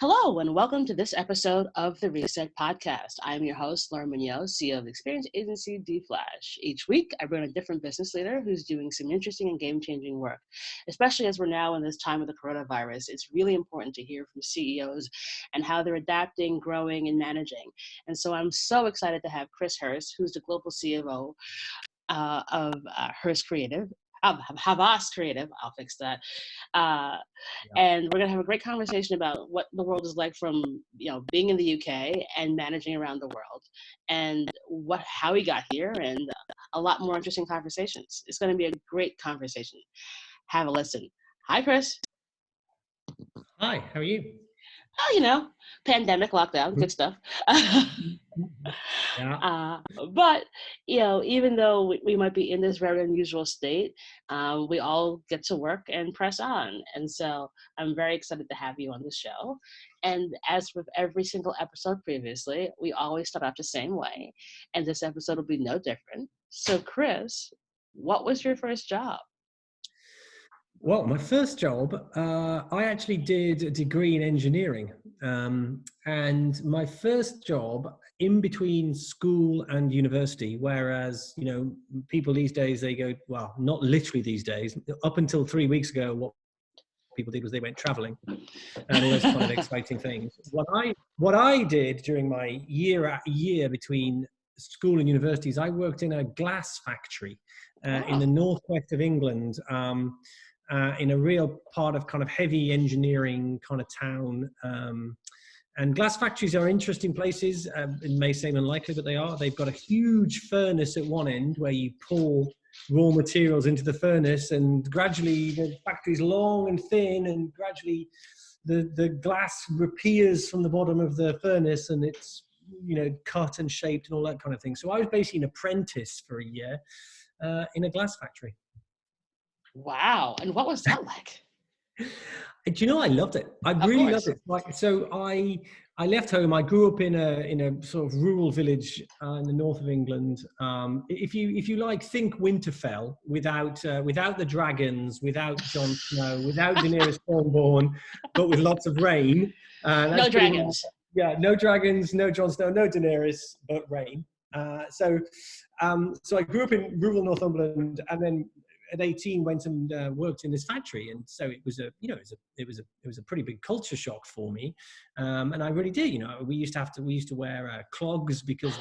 Hello, and welcome to this episode of the Reset Podcast. I'm your host, Laura Munoz, CEO of the experience agency D-Flash. Each week, I bring a different business leader who's doing some interesting and game-changing work. Especially as we're now in this time of the coronavirus, it's really important to hear from CEOs and how they're adapting, growing, and managing. And so I'm so excited to have Chris Hirst, who's the global CFO of Hirst Creative. Havas Creative, I'll fix that. Uh, and we're going to have a great conversation about what the world is like from, being in the UK and managing around the world, and how he got here, and a lot more interesting conversations. It's going to be a great conversation. Have a listen. Hi, Chris. Hi, how are you? Oh, pandemic, lockdown, good stuff. Yeah. But, even though we might be in this very unusual state, we all get to work and press on. And so I'm very excited to have you on the show. And as with every single episode previously, we always start off the same way. And this episode will be no different. So, Chris, what was your first job? Well, my first job, I actually did a degree in engineering. And my first job in between school and university, whereas, people these days, they go, well, not literally these days, up until 3 weeks ago, what people did was they went traveling and all those kind of exciting things. What I did during my year between school and universities, I worked in a glass factory in the northwest of England. In a real part of kind of heavy engineering kind of town. And glass factories are interesting places. It may seem unlikely, but they are. They've got a huge furnace at one end where you pour raw materials into the furnace, and gradually the factory's long and thin, and gradually the glass appears from the bottom of the furnace, and it's cut and shaped and all that kind of thing. So I was basically an apprentice for a year in a glass factory. Wow. And what was that like? I loved it. I really loved it. So I left home. I grew up in a sort of rural village in the north of England. If you like, think Winterfell without the dragons, without Jon Snow, without Daenerys Stormborn, but with lots of rain. No dragons. No dragons, no Jon Snow, no Daenerys, but rain. So I grew up in rural Northumberland, and then at 18 went and worked in this factory, and so it was a pretty big culture shock for me, and I really did. We used to wear clogs because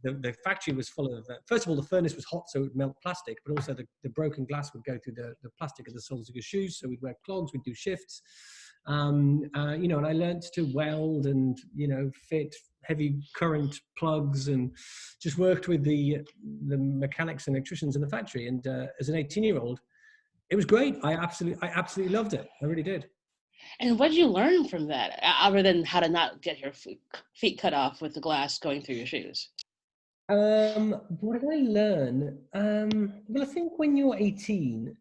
the factory was full of first of all, the furnace was hot, so it would melt plastic, but also the broken glass would go through the plastic of the soles of your shoes, so we'd wear clogs, we'd do shifts. And I learned to weld and fit heavy current plugs, and just worked with the mechanics and electricians in the factory. And as an 18-year-old, it was great. I absolutely loved it. I really did. And what did you learn from that, other than how to not get your feet cut off with the glass going through your shoes? What did I learn? Well, I think when you're 18,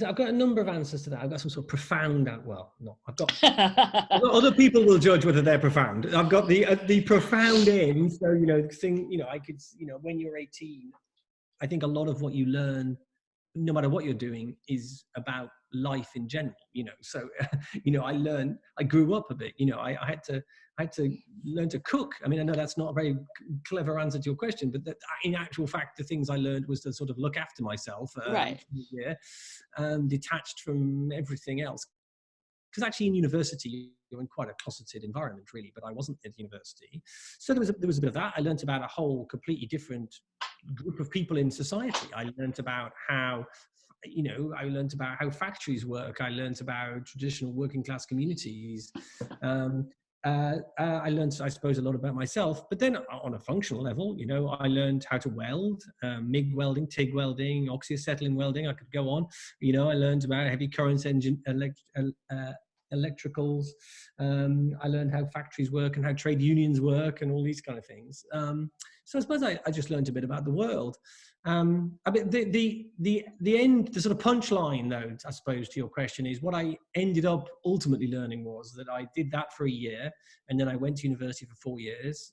I've got a number of answers to that. I've got some sort of profound, I've got other people will judge whether they're profound. I've got the profound end. So, when you're 18, I think a lot of what you learn, no matter what you're doing, is about life in general, So, I grew up a bit, I had to learn to cook. I mean, I know that's not a very clever answer to your question, but in actual fact, the things I learned was to sort of look after myself, right? Detached from everything else. Because actually in university, you're in quite a closeted environment, really, but I wasn't at university. So there was a bit of that. I learned about a whole completely different group of people in society. I learned about how factories work. I learned about traditional working class communities. I learned, I suppose, a lot about myself. But then on a functional level, I learned how to weld, MIG welding, TIG welding, oxyacetylene welding. I could go on. I learned about heavy currents electricals. I learned how factories work and how trade unions work and all these kind of things. So I suppose I just learned a bit about the world. I mean, the sort of punchline, though, I suppose, to your question is what I ended up ultimately learning was that I did that for a year, and then I went to university for 4 years,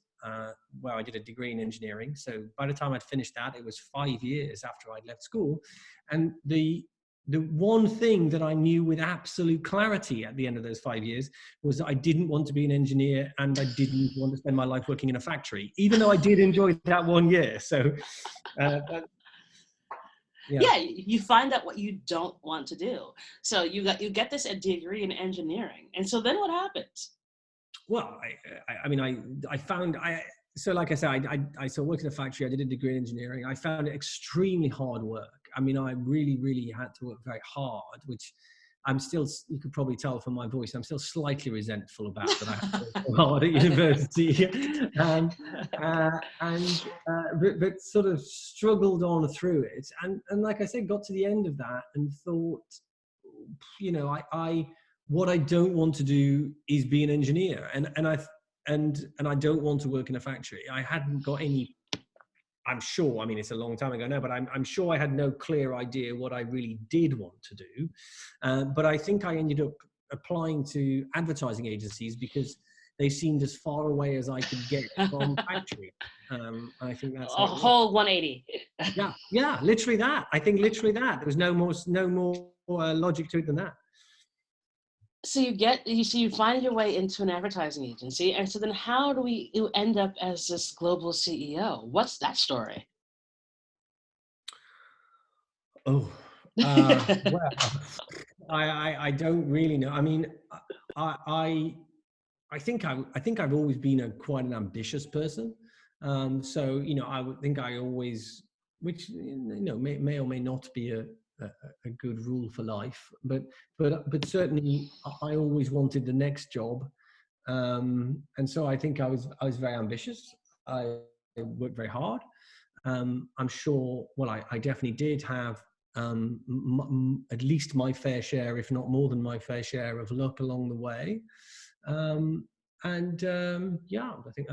where I did a degree in engineering. So by the time I'd finished that, it was 5 years after I'd left school. And the the one thing that I knew with absolute clarity at the end of those 5 years was that I didn't want to be an engineer, and I didn't want to spend my life working in a factory, even though I did enjoy that 1 year. So, yeah, you find out what you don't want to do. So you get this a degree in engineering, and so then what happens? Well, I mean, I found so like I said, I still worked in a factory. I did a degree in engineering. I found it extremely hard work. I mean, I really, really had to work very hard, which I'm still, you could probably tell from my voice, I'm still slightly resentful about that I had to work so hard at university. But sort of struggled on through it. And like I said, got to the end of that and thought, you know, what I don't want to do is be an engineer, and I don't want to work in a factory. I hadn't got any. I'm sure. I mean, it's a long time ago now, but I'm sure I had no clear idea what I really did want to do. But I think I ended up applying to advertising agencies because they seemed as far away as I could get from factory. I think that's a whole 180. Yeah, literally that. I think literally that. There was no more logic to it than that. So you find your way into an advertising agency, and so then how do you end up as this global CEO? What's that story? Oh, well, I don't really know. I mean, I think I've always been quite an ambitious person. So, you know, I would think I always, which, you know, may or may not be a good rule for life, but certainly I always wanted the next job. And so I think I was very ambitious. I worked very hard. I'm sure, well, I definitely did have at least my fair share, if not more than my fair share of luck along the way. Yeah, I think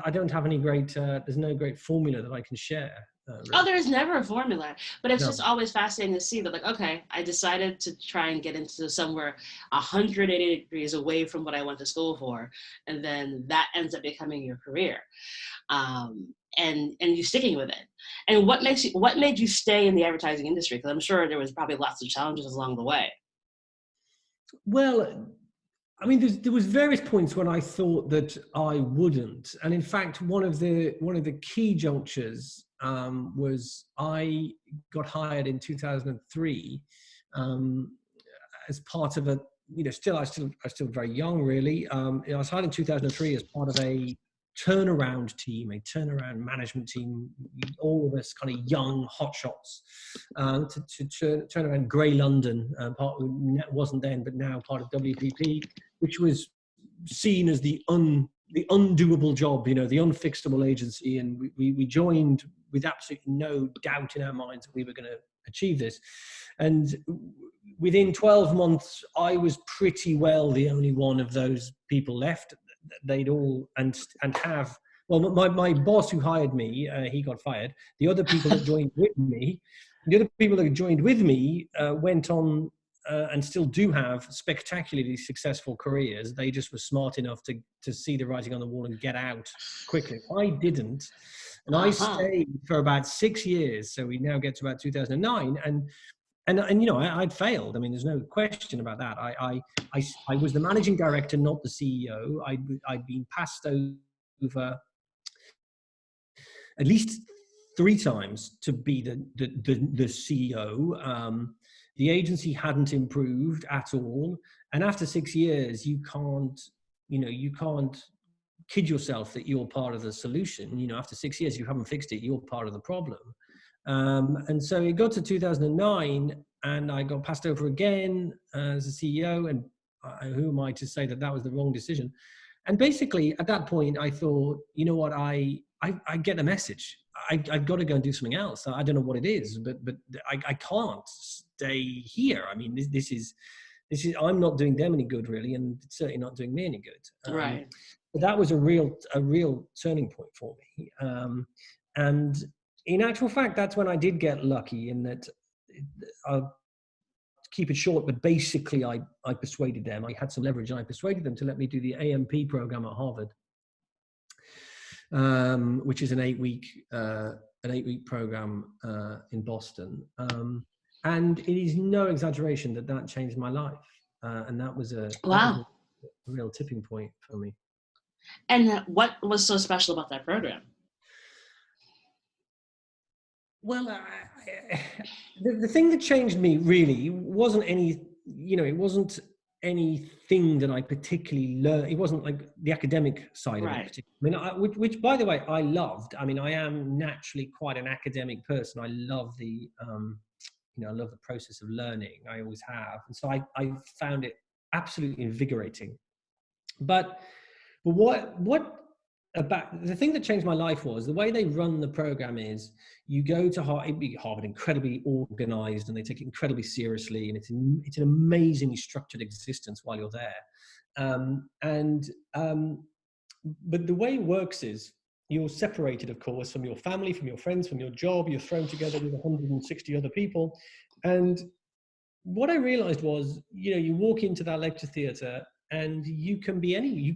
I don't have any great, there's no great formula that I can share. Really. Oh, there is never a formula, but it's No. just always fascinating to see that, like, okay, I decided to try and get into somewhere 180 degrees away from what I went to school for, and then that ends up becoming your career, and you sticking with it. And what made you stay in the advertising industry? Because I'm sure there was probably lots of challenges along the way. Well, I mean, there was various points when I thought that I wouldn't, and in fact, one of the key junctures was I got hired in 2003 as part of a, you know, I was still very young, really. I was hired in 2003 as part of a turnaround team, a turnaround management team, all of us kind of young hotshots, to turn around Grey London, wasn't then, but now part of WPP, which was seen as the undoable job, you know, the unfixable agency. And we joined with absolutely no doubt in our minds that we were going to achieve this. And within 12 months, I was pretty well the only one of those people left. They'd all and have, well, my boss who hired me, he got fired. The other people that joined with me, went on and still do have spectacularly successful careers. They just were smart enough to see the writing on the wall and get out quickly. I didn't. And I stayed for about 6 years. So we now get to about 2009. And you know, I'd failed. I mean, there's no question about that. I was the managing director, not the CEO. I'd been passed over at least 3 times to be the CEO. The agency hadn't improved at all. And after 6 years, you can't kid yourself that you're part of the solution. You know, after 6 years, you haven't fixed it, you're part of the problem. And so it got to 2009 and I got passed over again as a CEO, and who am I to say that was the wrong decision? And basically at that point I thought, you know what, I get the message. I've got to go and do something else. I don't know what it is, but I can't stay here. I mean, this is I'm not doing them any good, really, and it's certainly not doing me any good. Right. But that was a real turning point for me. And in actual fact, that's when I did get lucky in that. I'll keep it short, but basically I persuaded them. I had some leverage and I persuaded them to let me do the AMP program at Harvard, which is an 8-week program in Boston. And it is no exaggeration that changed my life. And that was a Wow. real tipping point for me. And what was so special about that program? Well, the thing that changed me really wasn't any, it wasn't anything that I particularly learned. It wasn't like the academic side of it. Right. Particularly. I mean, which by the way, I loved. I mean, I am naturally quite an academic person. I love I love the process of learning. I always have. And so I found it absolutely invigorating. But what about the thing that changed my life was the way they run the program is you go to Harvard, incredibly organized, and they take it incredibly seriously, and it's an amazingly structured existence while you're there. But the way it works is you're separated, of course, from your family, from your friends, from your job. You're thrown together with 160 other people. And what I realized was, you walk into that lecture theater and you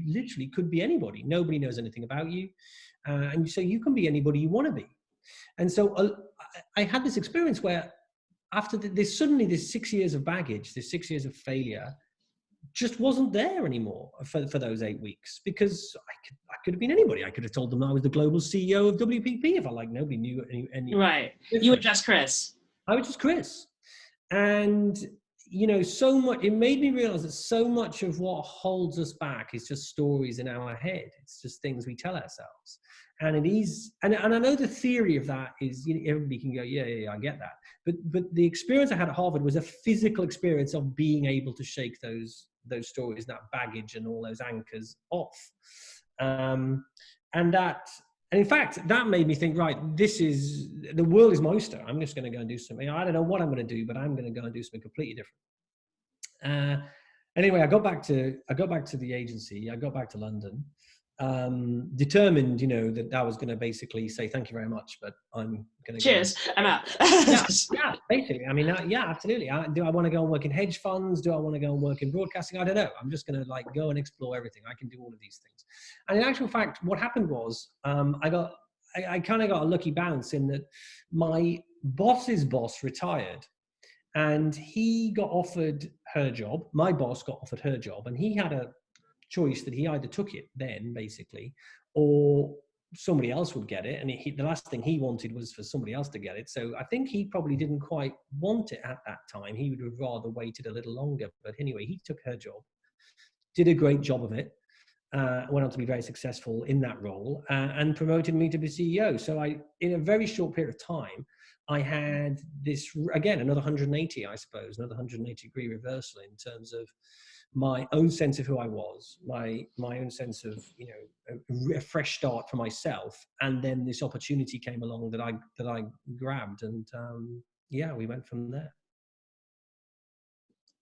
literally could be anybody. Nobody knows anything about you. And so you can be anybody you want to be. And so I had this experience where after this 6 years of baggage, this 6 years of failure, just wasn't there anymore for those 8 weeks, because I could have been anybody. I could have told them I was the global CEO of WPP if I like. Nobody knew any Right. different. You were just Chris. I was just Chris. And so much, it made me realize that so much of what holds us back is just stories in our head. It's just things we tell ourselves. And it is, and I know the theory of that is, everybody can go, yeah, I get that. But the experience I had at Harvard was a physical experience of being able to shake those stories, that baggage and all those anchors off. And in fact, that made me think, right, the world is my oyster. I'm just going to go and do something. I don't know what I'm going to do, but I'm going to go and do something completely different. Anyway, I got back to the agency. I got back to London, determined, that I was going to basically say, thank you very much, but I'm going to cheers. I'm out. yeah, basically. I mean, yeah, absolutely. Do I want to go and work in hedge funds? Do I want to go and work in broadcasting? I don't know. I'm just going to go and explore everything. I can do all of these things. And in actual fact, what happened was, I kind of got a lucky bounce in that my boss's boss retired, and he got offered her job. My boss got offered her job, and he had a choice that he either took it then, basically, or somebody else would get it. And the last thing he wanted was for somebody else to get it. So I think he probably didn't quite want it at that time. He would have rather waited a little longer. But anyway, he took her job, did a great job of it, went on to be very successful in that role, and promoted me to be CEO. So in a very short period of time, I had this, again, another 180, I suppose, another 180-degree reversal in terms of my own sense of who I was, my own sense of, a fresh start for myself. And then this opportunity came along that I grabbed, and we went from there.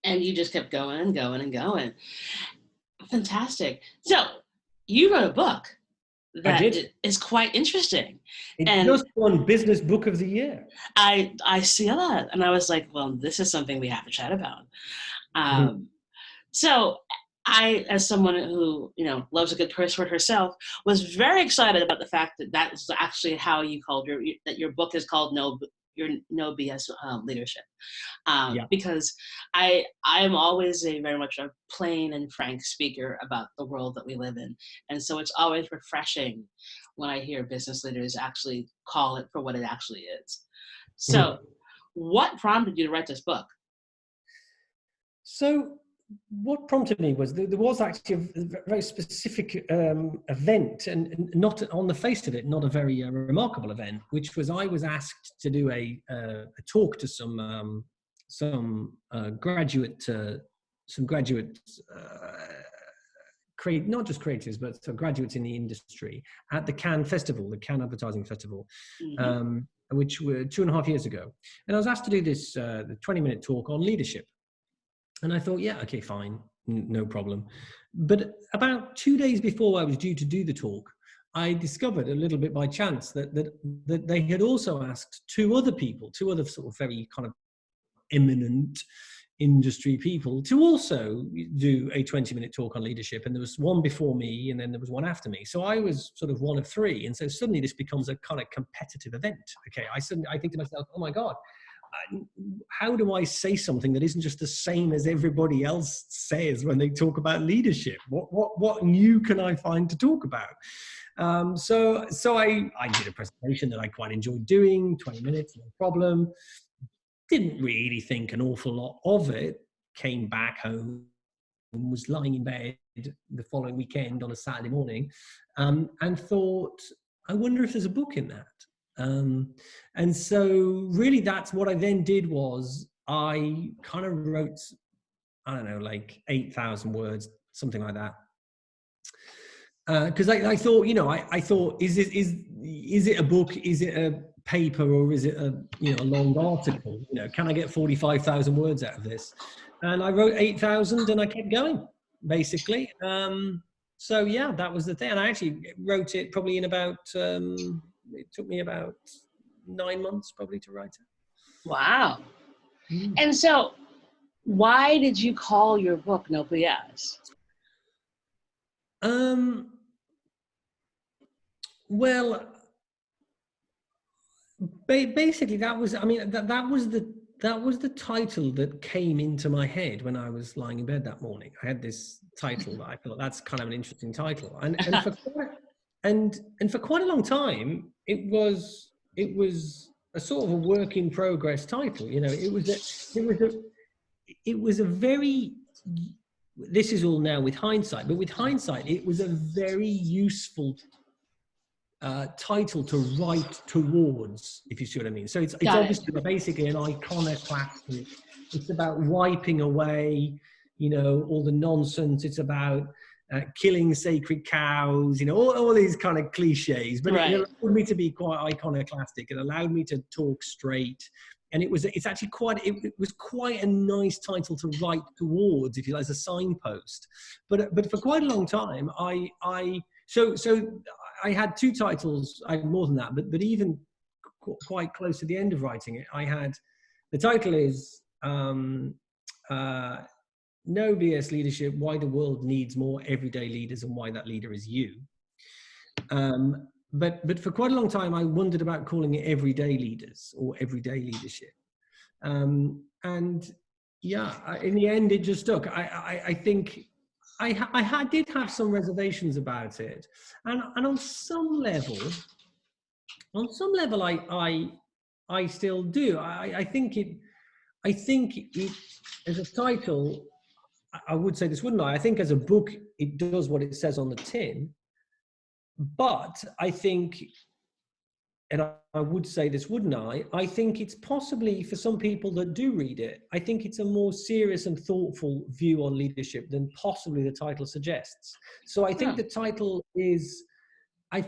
And you just kept going and going and going. Fantastic. So you wrote a book that is quite interesting. It just won Business Book of the Year. I see that, and I was like, well, this is something we have to chat about. So I, as someone who, loves a good curse word herself, was very excited about the fact that that was actually how you called your book is called No BS Leadership. Because I am always very much a plain and frank speaker about the world that we live in. And so it's always refreshing when I hear business leaders actually call it for what it actually is. So what prompted you to write this book? So what prompted me was there was actually a very specific event, and not on the face of it, not a very remarkable event, which was I was asked to do a talk to some graduate not just creators, but graduates in the industry at the Cannes Festival, the Cannes Advertising Festival, which were 2.5 years ago. And I was asked to do this 20-minute talk on leadership. And I thought, yeah, okay, fine, no problem. But about 2 days before I was due to do the talk, I discovered a little bit by chance that they had also asked two other sort of very kind of eminent industry people to also do a 20-minute talk on leadership. And there was one before me, and then there was one after me. So I was sort of one of three. And so suddenly this becomes a kind of competitive event. Okay, I think to myself, oh my God, how do I say something that isn't just the same as everybody else says when they talk about leadership? What new can I find to talk about? So I did a presentation that I quite enjoyed doing, 20 minutes, no problem. Didn't really think an awful lot of it. Came back home, was lying in bed the following weekend on a Saturday morning, and thought, I wonder if there's a book in that. And so really that's what I then did, was I kind of wrote, I don't know, like 8,000 words, something like that. Because I thought, I thought, is it a book? Is it a paper, or is it a long article? Can I get 45,000 words out of this? And I wrote 8,000, and I kept going, basically. So yeah, that was the thing. And I actually wrote it probably in about. It took me about 9 months probably to write it. Wow. And so, why did you call your book No BS? Well, basically that was, that was the title that came into my head when I was lying in bed that morning. I had this title that I thought, that's kind of an interesting title, and for quite a long time it was a sort of a work in progress title. It was a very, this is all now with hindsight, but with hindsight it was a very useful title to write towards, if you see what I mean. So it's obviously basically an iconoclastic. It's about wiping away, all the nonsense. It's about killing sacred cows, all these kind of cliches. But it allowed me to be quite iconoclastic. It allowed me to talk straight. And it was quite a nice title to write towards, if you like, as a signpost. But for quite a long time, so I had two titles. I had more than that, but even quite close to the end of writing it, I had, the title is No BS Leadership: Why the World Needs More Everyday Leaders and Why That Leader Is You. But for quite a long time, I wondered about calling it Everyday Leaders or Everyday Leadership. And yeah, in the end, it just stuck. I think I did have some reservations about it, and on some level, I still do. I think it as a title, I would say this, wouldn't I? I think as a book, it does what it says on the tin. But I think, and I would say this, wouldn't I? I think it's possibly, for some people that do read it, I think it's a more serious and thoughtful view on leadership than possibly the title suggests. So I think the title is, I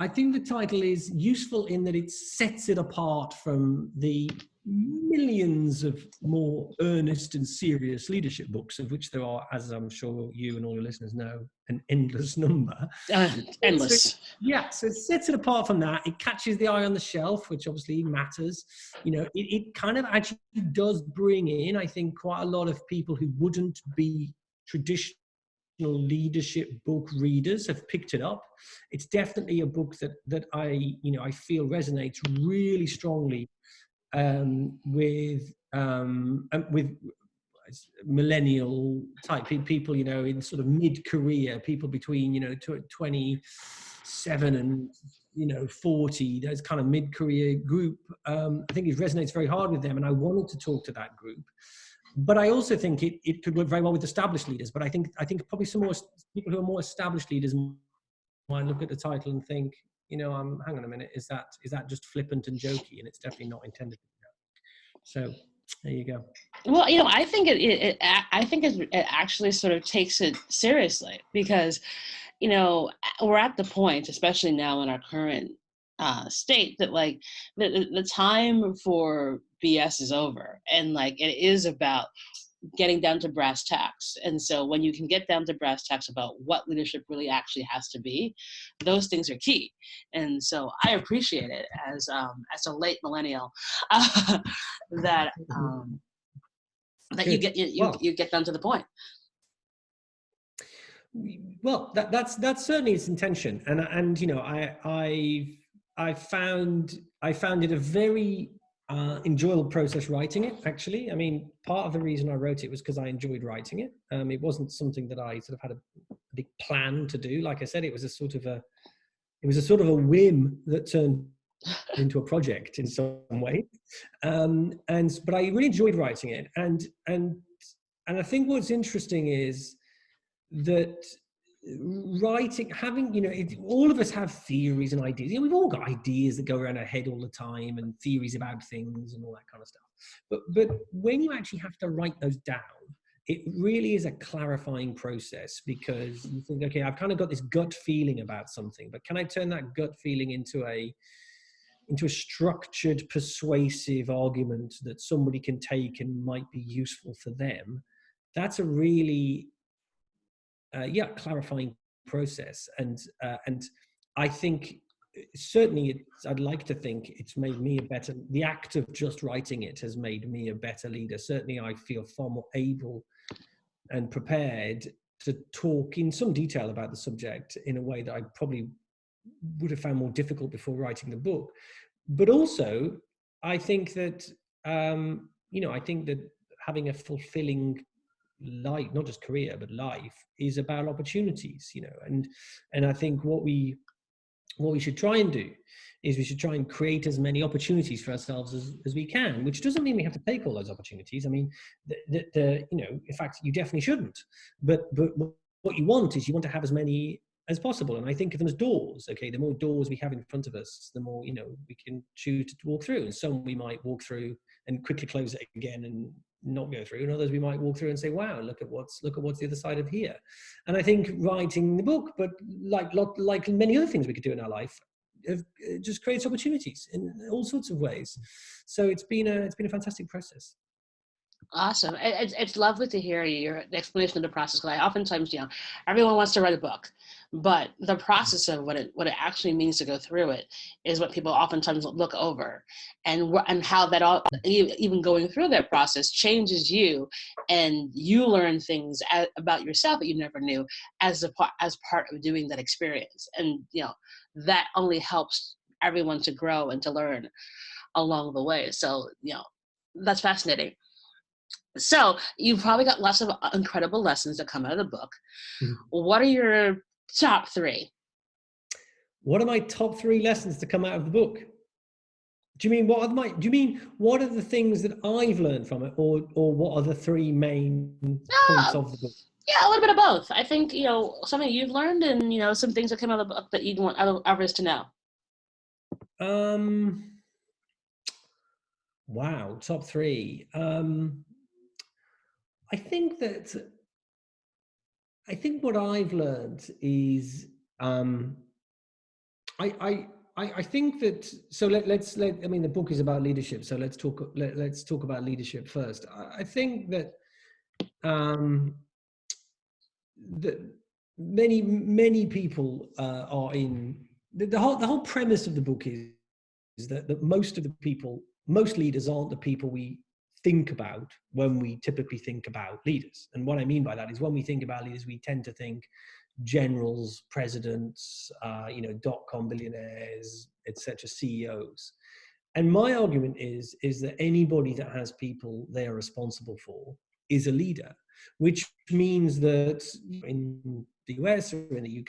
think the title is useful in that it sets it apart from the millions of more earnest and serious leadership books, of which there are, as I'm sure you and all your listeners know, an endless number. Endless. So it sets it apart from that. It catches the eye on the shelf, which obviously matters. It kind of actually does bring in, I think, quite a lot of people who wouldn't be traditional leadership book readers have picked it up. It's definitely a book that I feel resonates really strongly with millennial type people, in sort of mid-career, people between 27 and 40, those kind of mid-career group. I think it resonates very hard with them, and I wanted to talk to that group. But I also think it could work very well with established leaders. But I think probably some more people who are more established leaders might look at the title and think, hang on a minute, is that just flippant and jokey? And it's definitely not intended to be that. So there you go. Well, I think it actually sort of takes it seriously, because, we're at the point, especially now in our current state, that like the time for BS is over, and like it is about getting down to brass tacks. And so when you can get down to brass tacks about what leadership really actually has to be, those things are key. And so I appreciate it as a late millennial that you get down to the point. Well, that's certainly its intention, and I found it a very enjoyable process writing it, actually. I mean, part of the reason I wrote it was because I enjoyed writing it. It wasn't something that I sort of had a big plan to do. Like I said, it was a sort of a whim that turned into a project in some way. But I really enjoyed writing it. And I think what's interesting is that writing, having, all of us have theories and ideas. We've all got ideas that go around our head all the time, and theories about things and all that kind of stuff. But when you actually have to write those down, it really is a clarifying process, because you think, okay, I've kind of got this gut feeling about something, but can I turn that gut feeling into a structured, persuasive argument that somebody can take and might be useful for them? That's a really clarifying process. And I think certainly I'd like to think it's made me the act of just writing it has made me a better leader. Certainly I feel far more able and prepared to talk in some detail about the subject in a way that I probably would have found more difficult before writing the book. But also, I think that, I think that having a fulfilling life, not just career, but life, is about opportunities, and I think what we should try and do is we should try and create as many opportunities for ourselves as we can, which doesn't mean we have to take all those opportunities. I mean, in fact, you definitely shouldn't. But what you want is, you want to have as many as possible. And I think of them as doors. Okay, the more doors we have in front of us, the more, we can choose to walk through. And some we might walk through and quickly close it again and not go through, and others we might walk through and say, wow, look at what's the other side of here. And I think writing the book, but like many other things we could do in our life, just creates opportunities in all sorts of ways. So it's been a fantastic process. Awesome. It's lovely to hear your explanation of the process, because I oftentimes, everyone wants to write a book, but the process of what it actually means to go through it is what people oftentimes look over, and how that all, even going through that process, changes you, and you learn things about yourself that you never knew as part of doing that experience. And, that only helps everyone to grow and to learn along the way. So, that's fascinating. So you've probably got lots of incredible lessons that come out of the book. Mm-hmm. What are your top three? What are my top three lessons to come out of the book? Do you mean what are the things that I've learned from it, or what are the three main points of the book? Yeah, a little bit of both. I think, something you've learned, and, some things that come out of the book that you'd want others to know. Wow, top three. I think what I've learned is, I think that, so I mean, the book is about leadership, so let's talk about leadership first. I think that that many people are in the whole premise of the book is that most leaders aren't the people we think about when we typically think about leaders. And what I mean by that is, when we think about leaders, we tend to think generals, presidents, dot-com billionaires, etc., CEOs. And my argument is that anybody that has people they are responsible for is a leader, which means that in the US or in the UK,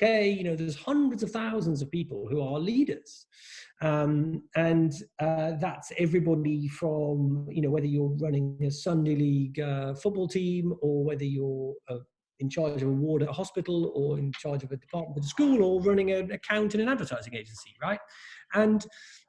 there's hundreds of thousands of people who are leaders. And that's everybody from, whether you're running a Sunday league football team, or whether you're in charge of a ward at a hospital, or in charge of a department at a school, or running an account in an advertising agency, right? And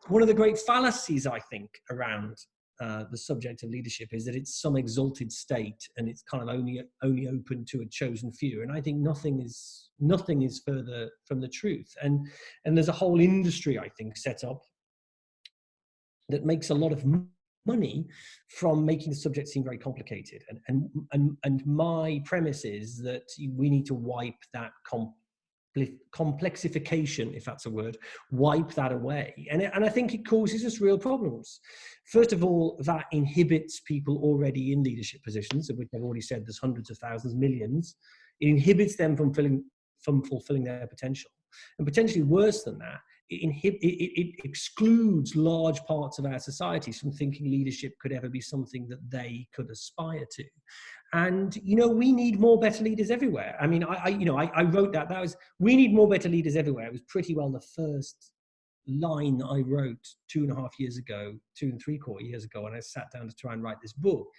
one of the great fallacies, I think, around the subject of leadership is that it's some exalted state, and it's kind of only open to a chosen few. And I think nothing is further from the truth. And there's a whole industry, I think, set up that makes a lot of money from making the subject seem very complicated. And my premise is that we need to wipe that complexification, if that's a word, wipe that away. And I think it causes us real problems. First of all, that inhibits people already in leadership positions, of which I've already said there's hundreds of thousands, millions. It inhibits them from fulfilling their potential. And potentially worse than that, it excludes large parts of our societies from thinking leadership could ever be something that they could aspire to. And, we need more better leaders everywhere. I mean, I wrote that was, we need more better leaders everywhere. It was pretty well the first line I wrote 2.5 years ago, 2 3/4 years ago, when I sat down to try and write this book.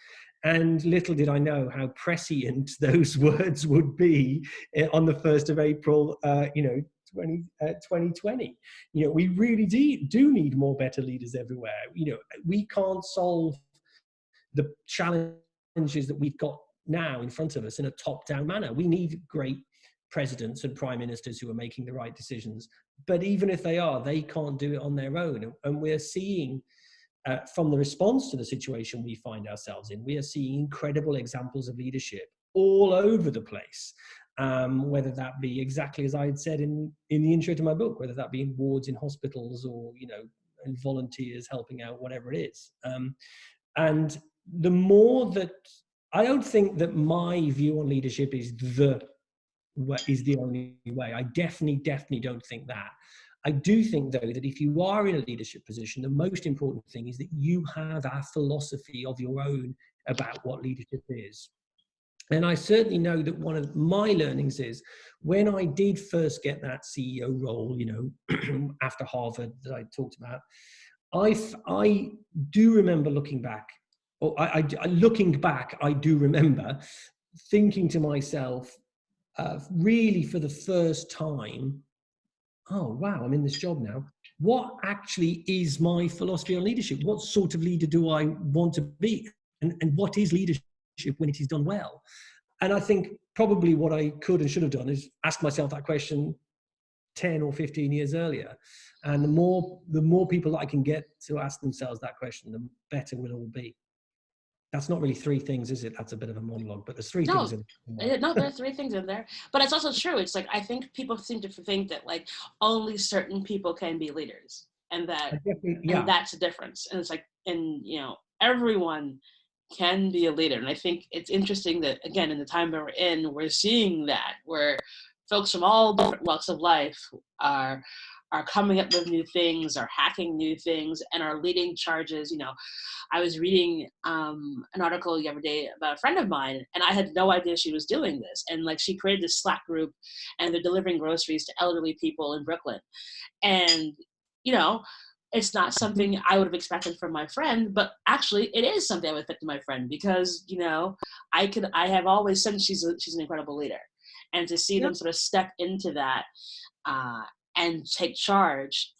And little did I know how prescient those words would be on the 1st of April, 2020. We really do need more better leaders everywhere. We can't solve the challenges that we've got now in front of us in a top-down manner. We need great presidents and prime ministers who are making the right decisions. But even if they are, they can't do it on their own. And we're seeing, from the response to the situation we find ourselves in, we are seeing incredible examples of leadership all over the place. Whether that be exactly as I had said in the intro to my book, whether that be in wards in hospitals or, and volunteers helping out, whatever it is. And the more that, I don't think that my view on leadership is the only way. I definitely don't think that. I do think, though, that if you are in a leadership position, the most important thing is that you have a philosophy of your own about what leadership is. And I certainly know that one of my learnings is when I did first get that CEO role, after Harvard that I talked about, I do remember looking back, or looking back, I do remember thinking to myself, really for the first time, oh, wow, I'm in this job now. What actually is my philosophy on leadership? What sort of leader do I want to be? And what is leadership when it is done well? And I think probably what I could and should have done is ask myself that question 10 or 15 years earlier. And the more people that I can get to ask themselves that question, the better we'll all be. That's not really 3 things, is it? That's a bit of a monologue, but there's 3 things in there. No, there are 3 things in there. But it's also true. It's like, I think people seem to think that like only certain people can be leaders, and that and that's the difference. And it's like, and everyone can be a leader. And I think it's interesting that, again, in the time that we're in, we're seeing that, where folks from all different walks of life are coming up with new things, are hacking new things, and are leading charges. I was reading an article the other day about a friend of mine, and I had no idea she was doing this. And like, she created this Slack group, and they're delivering groceries to elderly people in Brooklyn. And, it's not something I would have expected from my friend, but actually it is something I would expect from my friend, because, I have always said she's an incredible leader. And to see them sort of step into that and take charge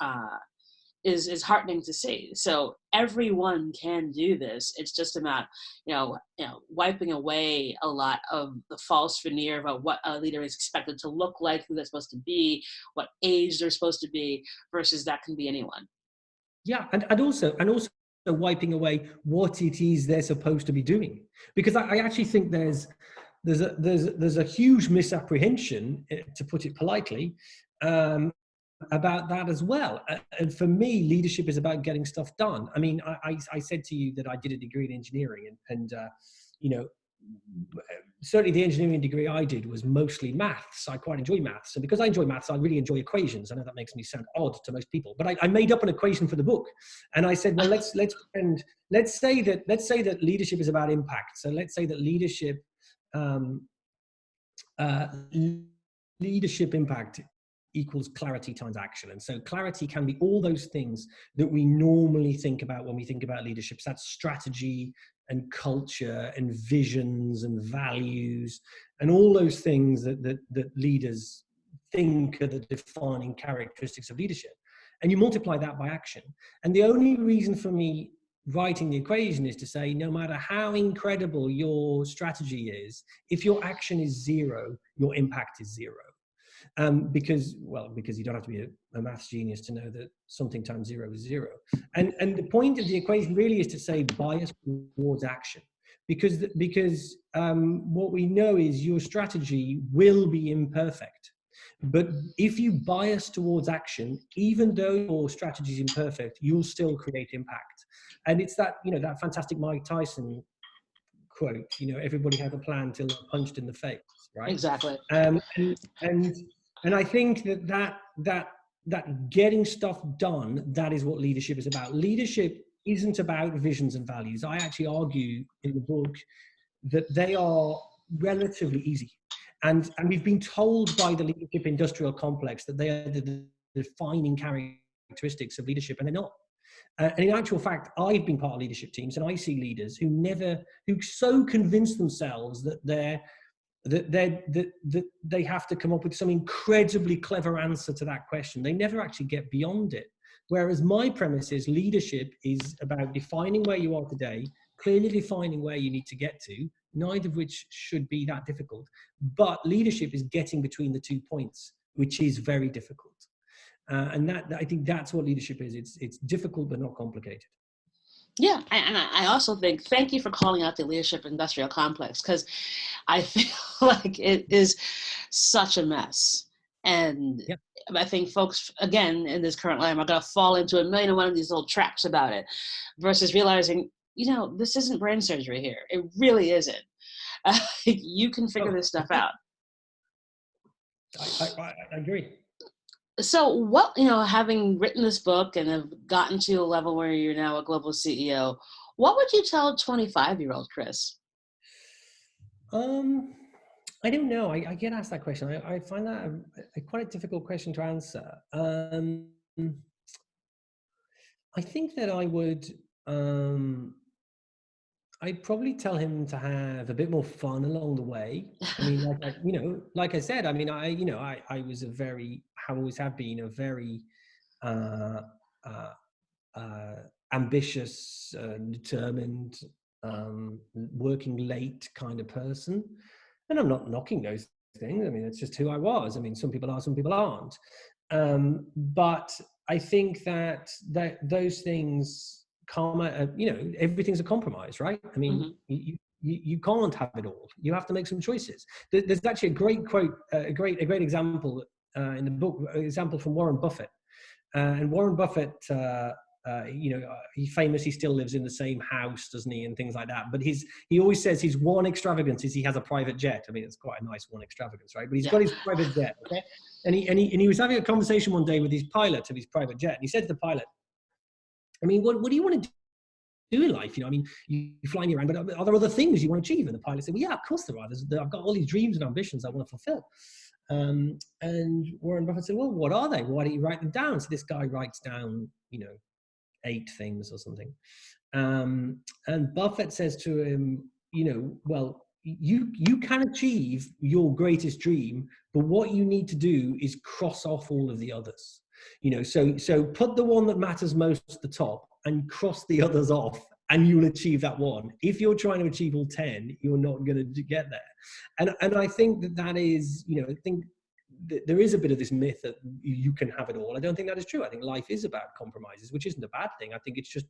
is heartening to see. So everyone can do this. It's just about, wiping away a lot of the false veneer about what a leader is expected to look like, who they're supposed to be, what age they're supposed to be, versus that can be anyone. Yeah, and also wiping away what it is they're supposed to be doing, because I actually think there's a huge misapprehension, to put it politely, about that as well. And for me, leadership is about getting stuff done. I mean, I said to you that I did a degree in engineering, and certainly the engineering degree I did was mostly maths. I quite enjoy maths, and because I enjoy maths, I really enjoy equations. I know that makes me sound odd to most people, but I made up an equation for the book, and I said, well, let's say that leadership is about impact. So let's say that leadership impact equals clarity times action. And so clarity can be all those things that we normally think about when we think about leadership. So that's strategy and culture and visions and values and all those things that leaders think are the defining characteristics of leadership. And you multiply that by action. And the only reason for me writing the equation is to say, no matter how incredible your strategy is, if your action is 0, your impact is 0. Because you don't have to be a maths genius to know that something times 0 is 0. And the point of the equation really is to say bias towards action, because what we know is your strategy will be imperfect. But if you bias towards action, even though your strategy is imperfect, you'll still create impact. And it's that, that fantastic Mike Tyson quote, everybody has a plan till they're punched in the face, right? Exactly. And I think that that getting stuff done, that is what leadership is about. Leadership isn't about visions and values. I actually argue in the book that they are relatively easy. And we've been told by the leadership industrial complex that they are the defining characteristics of leadership, and they're not. And in actual fact, I've been part of leadership teams, and I see leaders who so convince themselves that they have to come up with some incredibly clever answer to that question. They never actually get beyond it. Whereas my premise is leadership is about defining where you are today, clearly defining where you need to get to, neither of which should be that difficult. But leadership is getting between the 2 points, which is very difficult. And that, I think that's what leadership is. It's difficult, but not complicated. Yeah, and I also think, thank you for calling out the leadership industrial complex, because I feel like it is such a mess. And Yep. I think folks, again, in this current life, are going to fall into a million and one of these little traps about it, versus realizing, this isn't brain surgery here. It really isn't. You can figure this stuff out. I agree. So what, having written this book and have gotten to a level where you're now a global CEO, what would you tell 25-year-old Chris? I don't know. I get asked that question. I find that quite a difficult question to answer. I think that I'd probably tell him to have a bit more fun along the way. I mean, like I said, I mean, I was always have been a very ambitious, determined, working late kind of person. And I'm not knocking those things. I mean, it's just who I was. I mean, some people are, some people aren't. But I think that those things come, everything's a compromise, right? I mean, you can't have it all. You have to make some choices. There's actually a great quote, a great example in the book, example from Warren Buffett. And Warren Buffett, he famously still lives in the same house, doesn't he, and things like that. But he always says his one extravagance is he has a private jet. I mean, it's quite a nice one extravagance, right? But he's got his private jet, okay? And he was having a conversation one day with his pilot of his private jet, and he said to the pilot, I mean, what do you want to do in life? I mean, you're flying around, but are there other things you want to achieve? And the pilot said, well, yeah, of course there are. I've got all these dreams and ambitions I want to fulfill. And Warren Buffett said, well, what are they? Why don't you write them down? So this guy writes down, 8 things or something. And Buffett says to him, well, you can achieve your greatest dream, but what you need to do is cross off all of the others. So put the one that matters most at the top and cross the others off, and you'll achieve that one. If you're trying to achieve all 10, you're not going to get there. And I think that is, I think there is a bit of this myth that you can have it all. I don't think that is true. I think life is about compromises, which isn't a bad thing. I think it's just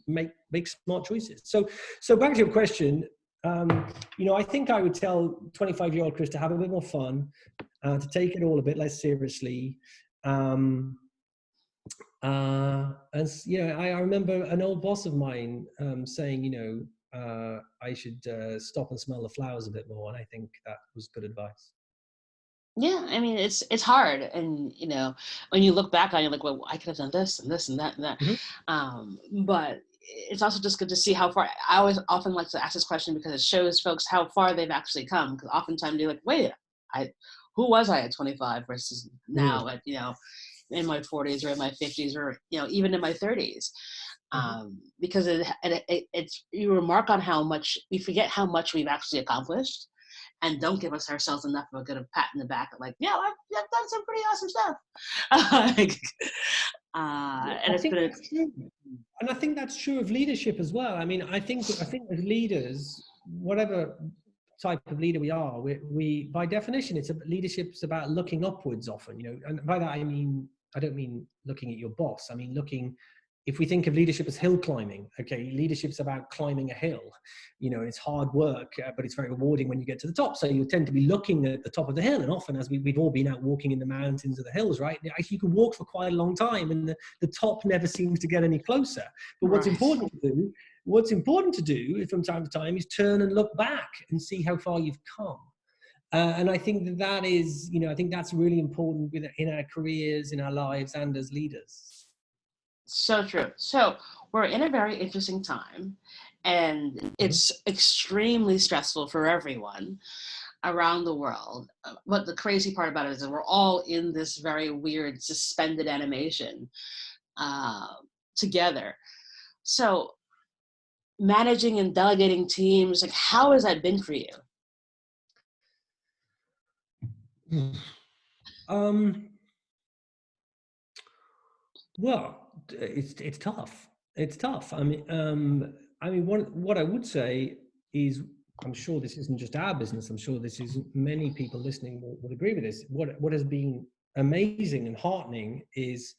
make smart choices. So back to your question, I think I would tell 25-year-old Chris to have a bit more fun, to take it all a bit less seriously. And I remember an old boss of mine saying, I should stop and smell the flowers a bit more, and I think that was good advice. Yeah, I mean, it's hard, and when you look back on it, you're like, well, I could have done this and this and that and that. But it's also just good to see how far. I always often like to ask this question because it shows folks how far they've actually come. Because oftentimes you're like, wait, who was I at 25 versus now at in my 40s or in my 50s or even in my 30s. Because it's you remark on how much we forget how much we've actually accomplished. And don't give ourselves enough of a good pat in the back, like, yeah, I've done some pretty awesome stuff. And I think that's true of leadership as well. I mean, I think as leaders, whatever type of leader we are, we by definition, leadership's about looking upwards often. And by that I don't mean looking at your boss. I mean if we think of leadership as hill climbing, okay, leadership's about climbing a hill, and it's hard work, but it's very rewarding when you get to the top. So you tend to be looking at the top of the hill. And often, as we've all been out walking in the mountains or the hills, right? You can walk for quite a long time and the top never seems to get any closer. But what's important to do from time to time is turn and look back and see how far you've come. And I think that is, I think that's really important in our careers, in our lives, and as leaders. So true. So we're in a very interesting time, and it's extremely stressful for everyone around the world. But the crazy part about it is that we're all in this very weird suspended animation uh, together. So managing and delegating teams, like how has that been for you? Um, well, it's tough. It's tough. What I would say is, I'm sure this isn't just our business. I'm sure this is many people listening would agree with this. What has been amazing and heartening is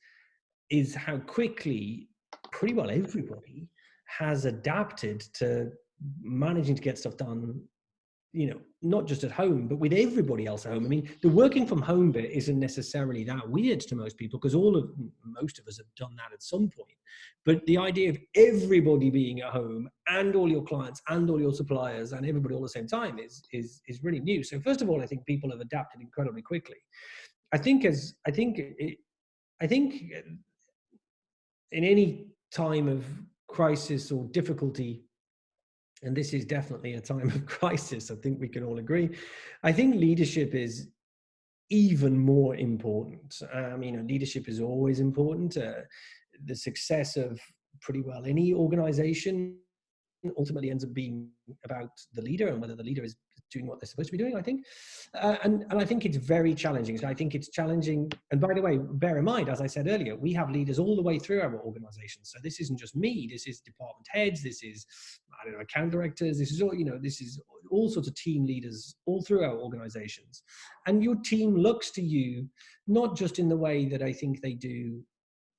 how quickly pretty well everybody has adapted to managing to get stuff done, not just at home, but with everybody else at home. I mean, the working from home bit isn't necessarily that weird to most people, because most of us have done that at some point. But the idea of everybody being at home and all your clients and all your suppliers and everybody all at the same time is really new. So first of all, I think people have adapted incredibly quickly. I think in any time of crisis or difficulty, and this is definitely a time of crisis, I think we can all agree, I think leadership is even more important. Leadership is always important. The success of pretty well any organization ultimately ends up being about the leader and whether the leader is doing what they're supposed to be doing, I think. And I think it's very challenging. So I think it's challenging. And by the way, bear in mind, as I said earlier, we have leaders all the way through our organizations. So this isn't just me. This is department heads. This is, account directors. This is all sorts of team leaders all through our organizations. And your team looks to you, not just in the way that I think they do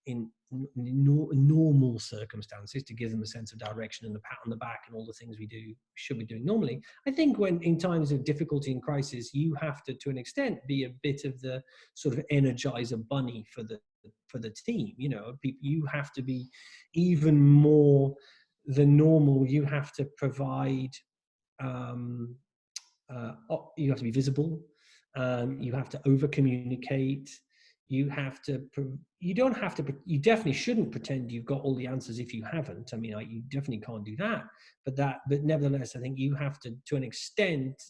in normal circumstances, to give them a sense of direction and the pat on the back and all the things we should be doing normally. I think when in times of difficulty and crisis, you have to an extent be a bit of the sort of energizer bunny for the team. You have to be even more than normal. You have to provide you have to be visible. You have to over communicate. You definitely shouldn't pretend you've got all the answers if you haven't. You definitely can't do that. But nevertheless, I think you have to an extent,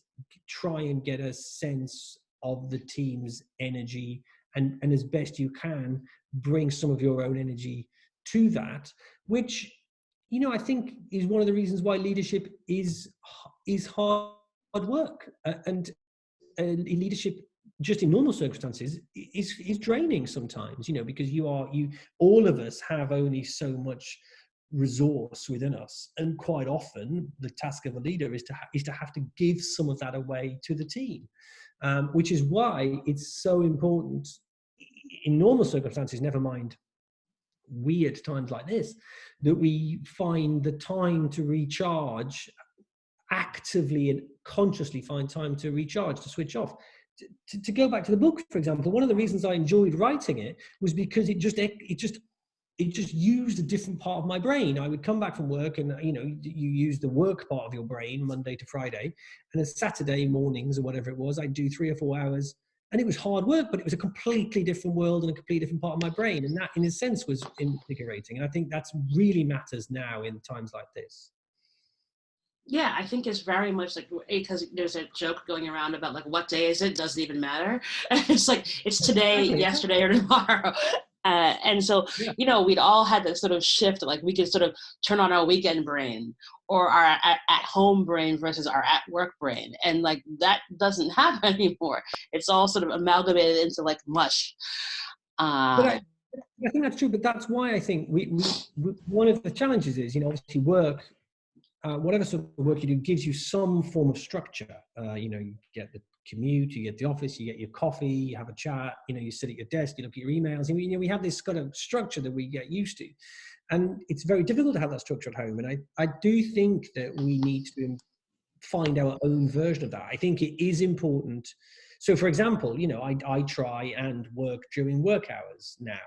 try and get a sense of the team's energy, and as best you can, bring some of your own energy to that, which, I think is one of the reasons why leadership is hard work, and leadership just in normal circumstances is draining sometimes, because all of us have only so much resource within us, and quite often the task of a leader is to have to give some of that away to the team, which is why it's so important in normal circumstances, never mind weird times like this, that we find the time to recharge, actively and consciously find time to recharge, to switch off. To go back to the book, for example, one of the reasons I enjoyed writing it was because it just used a different part of my brain. I would come back from work, and you use the work part of your brain Monday to Friday, and then Saturday mornings or whatever it was, I'd do 3 or 4 hours, and it was hard work, but it was a completely different world and a completely different part of my brain, and that in a sense was invigorating. And I think that's really matters now in times like this. Yeah, I think it's very much like, because there's a joke going around about like, what day is it? Doesn't even matter. It's like, it's today, Exactly. yesterday, or tomorrow. And so, Yeah. we'd all had this sort of shift, like we could sort of turn on our weekend brain or our at home brain versus our at work brain. And like, that doesn't happen anymore. It's all sort of amalgamated into like mush. But I think that's true, but that's why I think we one of the challenges is, obviously work, whatever sort of work you do gives you some form of structure. You get the commute, you get the office, you get your coffee, you have a chat, you sit at your desk, you look at your emails, and we have this kind of structure that we get used to. And it's very difficult to have that structure at home. And I do think that we need to find our own version of that. I think it is important. So, for example, I try and work during work hours now.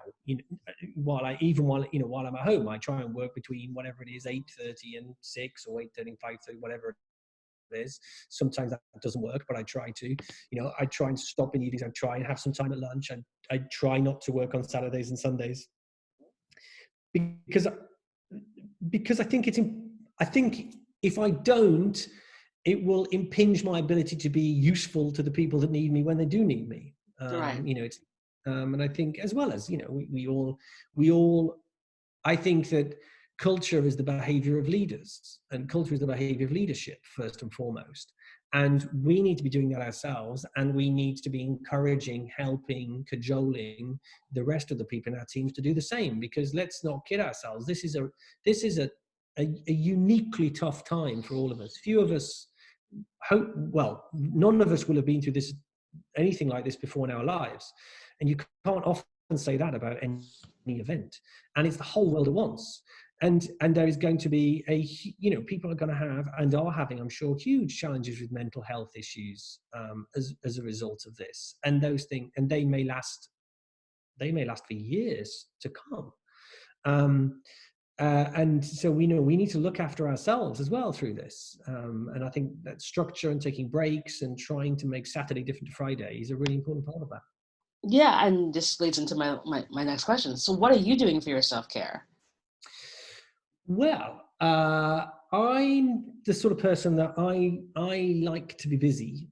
While I'm at home, I try and work between whatever it is, 8:30 and 6 or 8:30 and 5:30, whatever is. Sometimes that doesn't work, but I try to. I try and stop in evenings. I try and have some time at lunch. I try not to work on Saturdays and Sundays because I think if I don't, it will impinge my ability to be useful to the people that need me when they do need me. Right. And I think, as well as, we all, I think that culture is the behavior of leaders, and culture is the behavior of leadership, first and foremost. And we need to be doing that ourselves, and we need to be encouraging, helping, cajoling the rest of the people in our teams to do the same. Because let's not kid ourselves, this is a uniquely tough time for all of us. Few of us none of us will have been through anything like this before in our lives, and you can't often say that about any event. And it's the whole world at once. And there is going to be people are going to have, and are having, I'm sure, huge challenges with mental health issues as a result of this. And those things, and they may last for years to come. And so we need to look after ourselves as well through this. And I think that structure and taking breaks and trying to make Saturday different to Friday is a really important part of that. Yeah, and this leads into my next question. So what are you doing for your self-care? Well, I'm the sort of person that I like to be busy.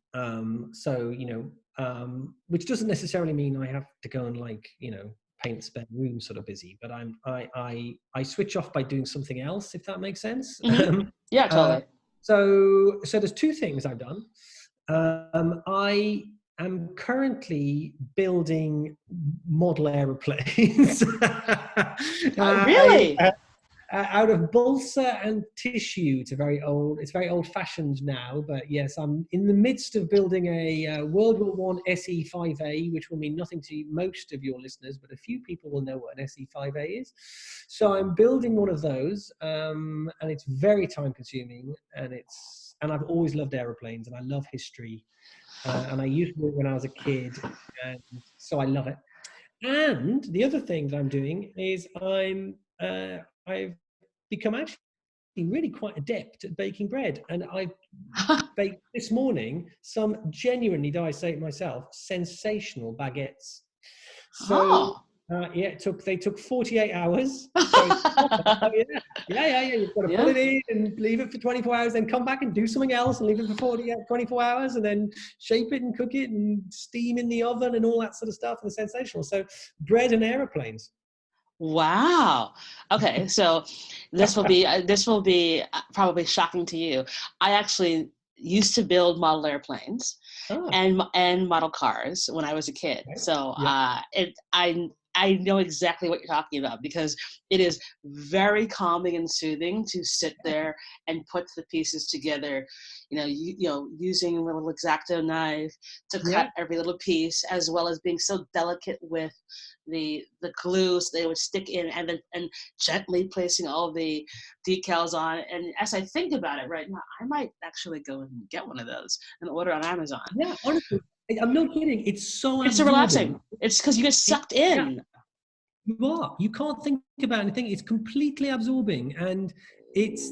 Which doesn't necessarily mean I have to go and paint spare room sort of busy, but I switch off by doing something else, if that makes sense. Mm-hmm. Yeah, totally. So there's two things I've done. I am currently building model aeroplanes. Really? Out of balsa and tissue. It's very old-fashioned now, but yes, I'm in the midst of building a World War I SE-5A, which will mean nothing to most of your listeners, but a few people will know what an SE-5A is. So I'm building one of those, and it's very time-consuming, and I've always loved aeroplanes, and I love history, and I used to do it when I was a kid, and so I love it. And the other thing that I'm doing is I've become actually really quite adept at baking bread. And I baked this morning some genuinely, dare I say it myself, sensational baguettes. So they took 48 hours. So you've got to put it in and leave it for 24 hours, then come back and do something else and leave it for 24 hours, and then shape it and cook it and steam in the oven and all that sort of stuff. And sensational. So bread and aeroplanes. Wow. Okay, so this will be probably shocking to you. I actually used to build model airplanes and model cars when I was a kid. Okay. So I know exactly what you're talking about, because it is very calming and soothing to sit there and put the pieces together, using a little X-Acto knife to cut every little piece, as well as being so delicate with the glue so they would stick in, and gently placing all the decals on. And as I think about it right now, I might actually go and get one of those and order on Amazon. Yeah, honestly, I'm not kidding. It's so relaxing. It's because you get sucked in. Yeah. You can't think about anything. It's completely absorbing, and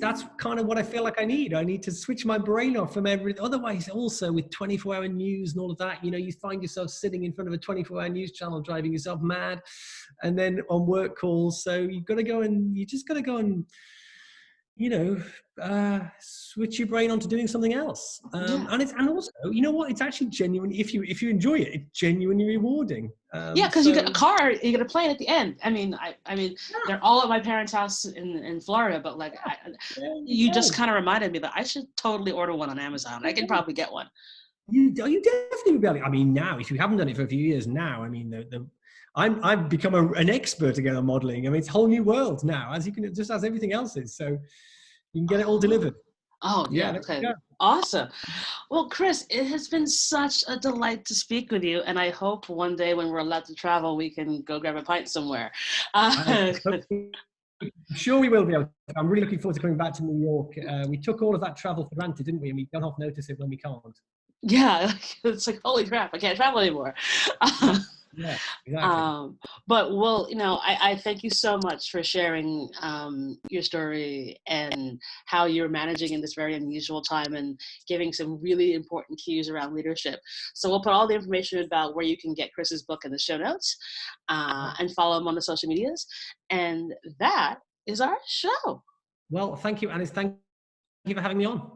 that's kind of what I feel like I need. I need to switch my brain off from everything. Otherwise, also with 24-hour news and all of that, you find yourself sitting in front of a 24-hour news channel, driving yourself mad, and then on work calls. So you just got to go and switch your brain onto doing something else. And also, you know what? It's actually genuinely, if you enjoy it, it's genuinely rewarding. Because you get a car, you get a plane at the end. I mean, they're all at my parents' house in Florida, but you just kind of reminded me that I should totally order one on Amazon. I can probably get one. You definitely will be able to. I mean, now, if you haven't done it for a few years now, I mean, I've become an expert again on modeling. I mean, it's a whole new world now, as everything else is. So you can get it all delivered. Oh, yeah. Okay. Awesome. Well, Chris, it has been such a delight to speak with you. And I hope one day when we're allowed to travel, we can go grab a pint somewhere. I'm sure we will be able to. I'm really looking forward to coming back to New York. We took all of that travel for granted, didn't we? And we don't half notice it when we can't. Yeah. It's like, holy crap, I can't travel anymore. Yeah, exactly. But I thank you so much for sharing your story and how you're managing in this very unusual time and giving some really important cues around leadership. So we'll put all the information about where you can get Chris's book in the show notes and follow him on the social medias. And that is our show. Well, thank you, Alice. Thank you for having me on.